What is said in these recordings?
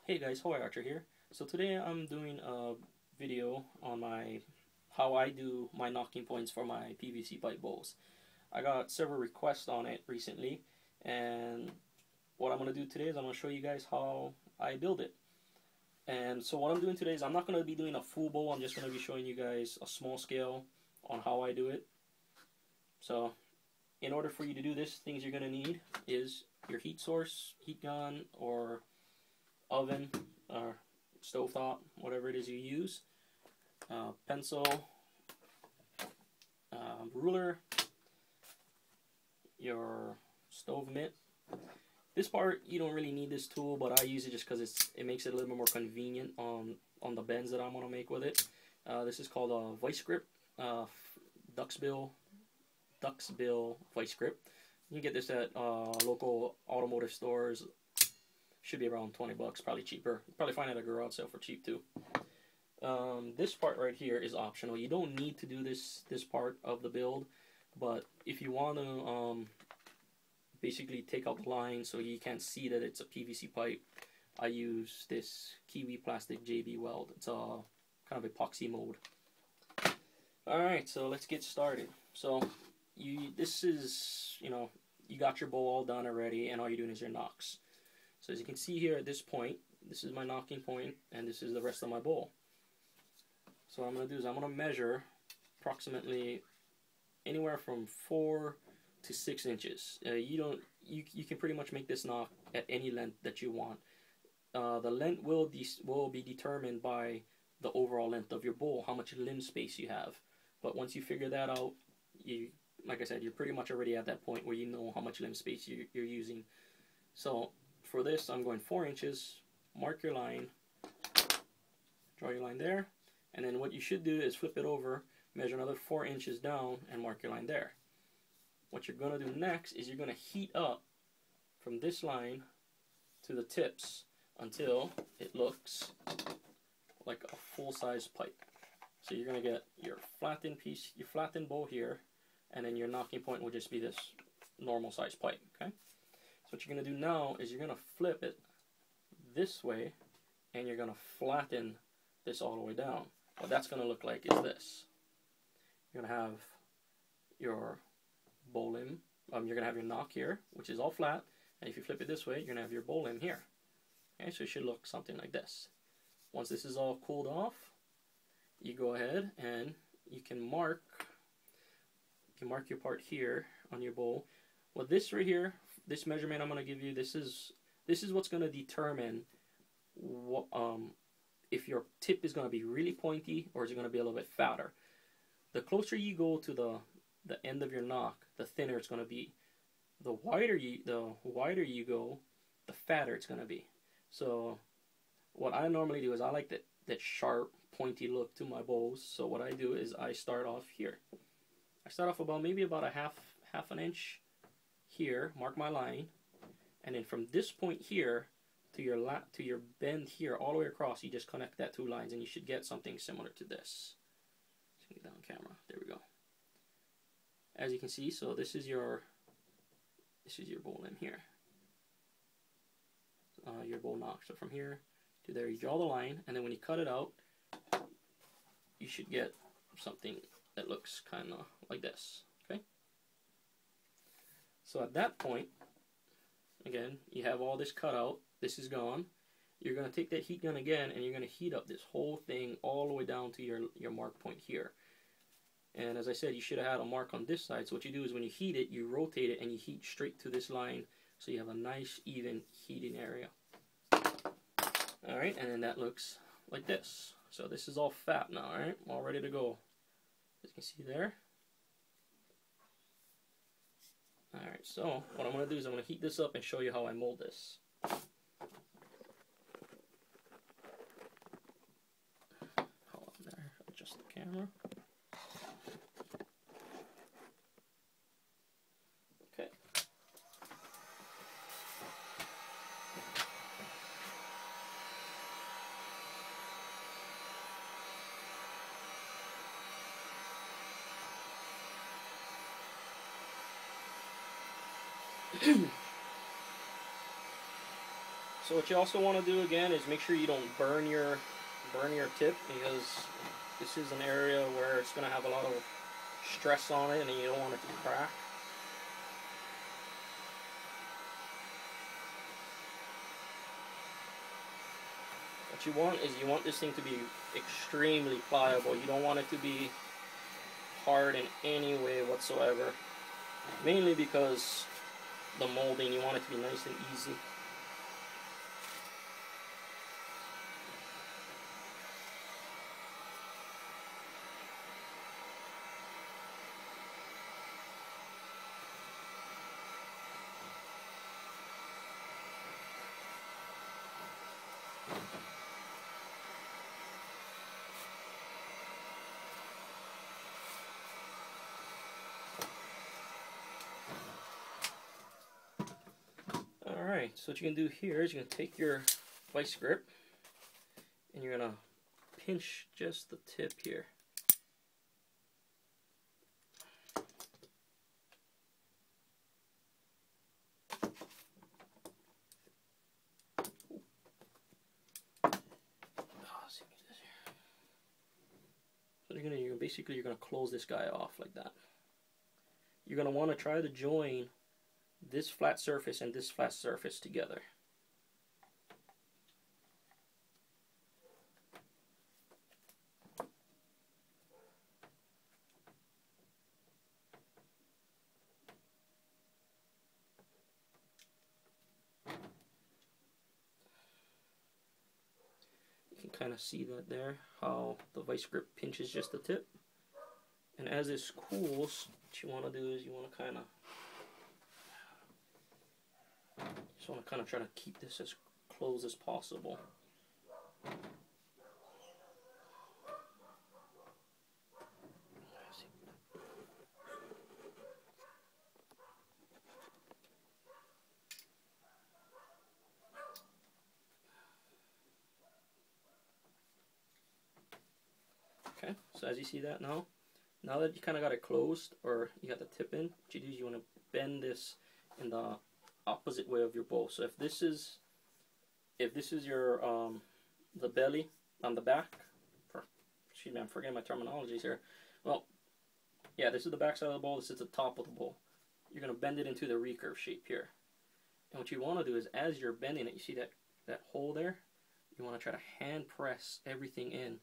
Hey guys, Hawaii Archer here. So today I'm doing a video on how I do my knocking points for my PVC pipe bows. I got several requests on it recently, and what I'm going to do today is I'm going to show you guys how I build it. And so what I'm doing today is I'm not going to be doing a full bow, I'm just going to be showing you guys a small scale on how I do it. So in order for you to do this, things you're going to need is your heat source, heat gun, or oven or stovetop, whatever it is you use, pencil, ruler, your stove mitt. This part you don't really need this tool, but I use it just because it makes it a little bit more convenient on the bends that I'm gonna make with it. This is called a vice grip, duck's bill vice grip. You can get this at local automotive stores. Should be around 20 bucks, probably cheaper. Probably find it at a garage sale for cheap too. This part right here is optional. You don't need to do this part of the build, but if you want to basically take out the line so you can't see that it's a PVC pipe, I use this Kiwi plastic JB weld. It's a kind of epoxy mold. Alright, so let's get started. So you got your bowl all done already, and all you're doing is your nocks. So as you can see here at this point, this is my knocking point, and this is the rest of my bowl. So what I'm going to do is I'm going to measure approximately anywhere from 4 to 6 inches. You can pretty much make this knock at any length that you want. The length will be determined by the overall length of your bowl, how much limb space you have. But once you figure that out, like I said, you're pretty much already at that point where you know how much limb space you're using. So for this, I'm going 4 inches, mark your line, draw your line there, and then what you should do is flip it over, measure another 4 inches down, and mark your line there. What you're going to do next is you're going to heat up from this line to the tips until it looks like a full-size pipe. So you're going to get your flattened piece, your flattened bowl here, and then your knocking point will just be this normal size pipe, okay? So what you're going to do now is you're going to flip it this way, and you're going to flatten this all the way down. What that's going to look like is this. You're going to have your bowl limb, you're going to have your knock here, which is all flat, and if you flip it this way, you're going to have your bowl limb here. Okay, so it should look something like this. Once this is all cooled off, you go ahead and you can mark your part here on your bowl. Well, this right here, this measurement I'm going to give you, this is what's going to determine what, if your tip is going to be really pointy or is it going to be a little bit fatter. The closer you go to the end of your knock, the thinner it's going to be. The wider you go, the fatter it's going to be. So what I normally do is I like that sharp, pointy look to my bows. So what I do is I start off here. I start off maybe about a half an inch here, mark my line, and then from this point here to your bend here all the way across, you just connect that 2 lines and you should get something similar to this. Let's get it on camera. There we go. As you can see, so this is your bowl limb here. Your bowl knock. So from here to there, you draw the line, and then when you cut it out, you should get something that looks kind of like this. Okay. So at that point, again, you have all this cut out. This is gone. You're going to take that heat gun again, and you're going to heat up this whole thing all the way down to your mark point here. And as I said, you should have had a mark on this side. So what you do is when you heat it, you rotate it, and you heat straight to this line, so you have a nice, even heating area. Alright, and then that looks like this. So this is all fat now, alright? All ready to go. As you can see there. Alright, so what I'm going to do is I'm going to heat this up and show you how I mold this. Hold on there, adjust the camera. Okay. So what you also want to do again is make sure you don't burn your tip, because this is an area where it's going to have a lot of stress on it and you don't want it to crack. What you want is you want this thing to be extremely pliable. You don't want it to be hard in any way whatsoever. Mainly because the molding, you want it to be nice and easy. Alright, so what you can do here is you're going to take your vice grip and you're going to pinch just the tip here. So you're going to close this guy off like that. You're going to want to try to join this flat surface and this flat surface together. You can kind of see that there, how the vice grip pinches just the tip. And as this cools, what you want to do is you want to kind of try to keep this as close as possible. Okay, so as you see that now that you kind of got it closed, or you got the tip in, what you do is you want to bend this in the opposite way of your bow. So if this is your the belly on the back, excuse me, I'm forgetting my terminologies here. Well, yeah, this is the back side of the bow, this is the top of the bow. You're going to bend it into the recurve shape here. And what you want to do is, as you're bending it, you see that hole there? You want to try to hand press everything in.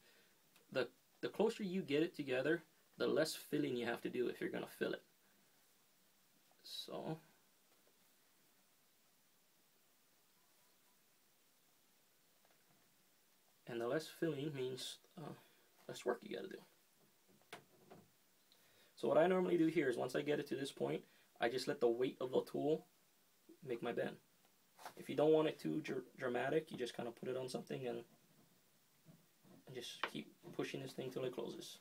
The closer you get it together, the less filling you have to do if you're going to fill it. So and the less filling means less work you got to do. So what I normally do here is, once I get it to this point, I just let the weight of the tool make my bend. If you don't want it too dramatic, you just kind of put it on something and just keep pushing this thing till it closes.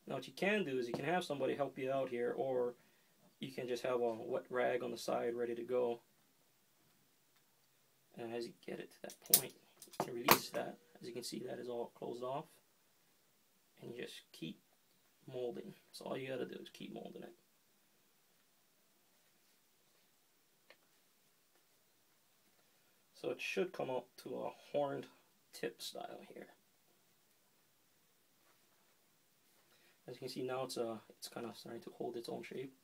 Now what you can do is you can have somebody help you out here, or you can just have a wet rag on the side ready to go. And as you get it to that point, you can release that. As you can see, that is all closed off. And you just keep molding. So all you got to do is keep molding it. So it should come up to a horned tip style here. As you can see now, it's kind of starting to hold its own shape.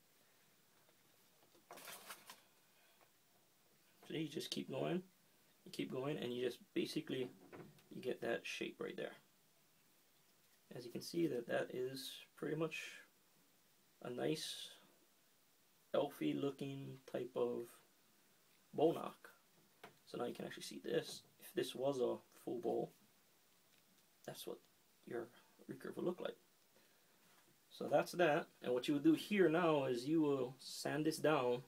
So you just keep going. You keep going, and you just basically you get that shape right there. As you can see, that is pretty much a nice elfy looking type of bow knock. So now you can actually see this. If this was a full bow, that's what your recurve would look like. So that's that. And what you would do here now is you will sand this down,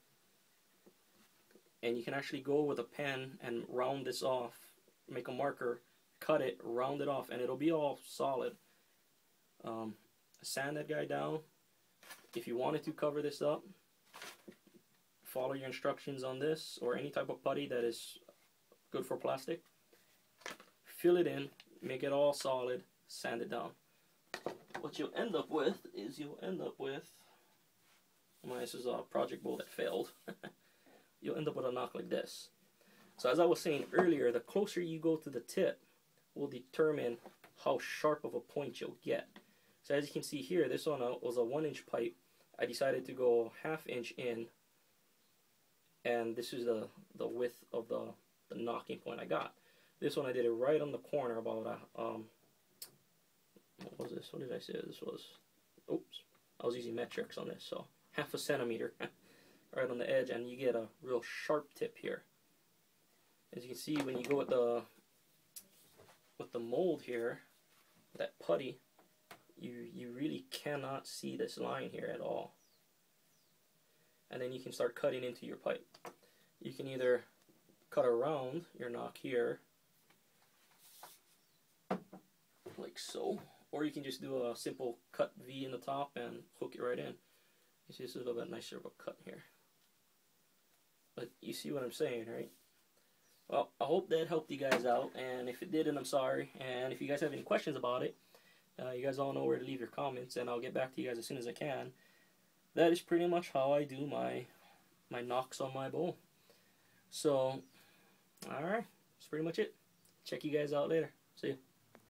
and you can actually go with a pen and round this off, make a marker, cut it, round it off, and it'll be all solid. Sand that guy down. If you wanted to cover this up, follow your instructions on this, or any type of putty that is good for plastic. Fill it in, make it all solid, sand it down. What you'll end up with is well, this is a project bow that failed. end up with a knock like this. So as I was saying earlier, the closer you go to the tip will determine how sharp of a point you'll get. So as you can see here, this one was a 1-inch pipe. I decided to go 1/2 inch in, and this is the width of the knocking point I got. This one I did it right on the corner, about what was this? What did I say this was? Oops, I was using metrics on this, so 1/2 centimeter right on the edge, and you get a real sharp tip here. As you can see, when you go with the mold here, that putty, you really cannot see this line here at all. And then you can start cutting into your pipe. You can either cut around your knock here, like so, or you can just do a simple cut V in the top and hook it right in. You see, this is a little bit nicer of a cut here. But you see what I'm saying, right? Well, I hope that helped you guys out, and if it didn't, I'm sorry. And if you guys have any questions about it, you guys all know where to leave your comments, and I'll get back to you guys as soon as I can. That is pretty much how I do my nocks on my bowl. So, alright, that's pretty much it. Check you guys out later. See you.